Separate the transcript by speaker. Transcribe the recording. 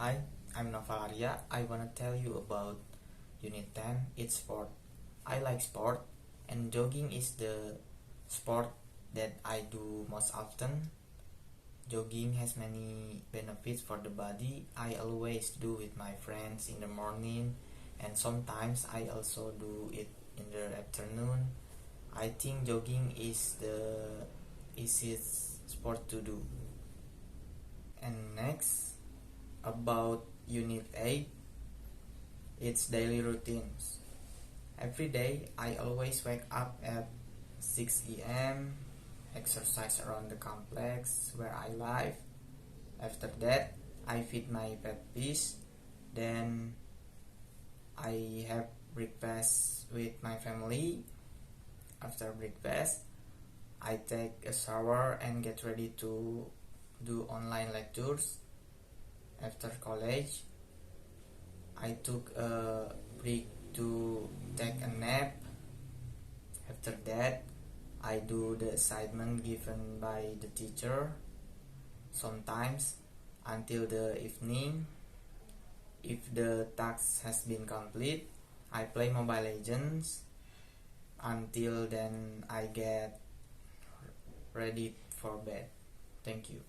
Speaker 1: Hi, I'm Noval Arya. I wanna tell you about Unit 10. It's sport. I like sport, and jogging is the sport that I do most often. Jogging has many benefits for the body. I always do with my friends in the morning, and sometimes I also do it in the afternoon. I think jogging is the easiest sport to do. And next, about Unit 8, it's daily routines. Every day I always wake up at 6 a.m., exercise around the complex where I live. After that, I feed my pet fish. Then I have breakfast with my family. After breakfast, I take a shower and get ready to do online lectures. After college, I took a break to take a nap. After that, I do the assignment given by the teacher, sometimes until the evening. If the task has been complete, I play Mobile Legends. Until then, I get ready for bed. Thank you.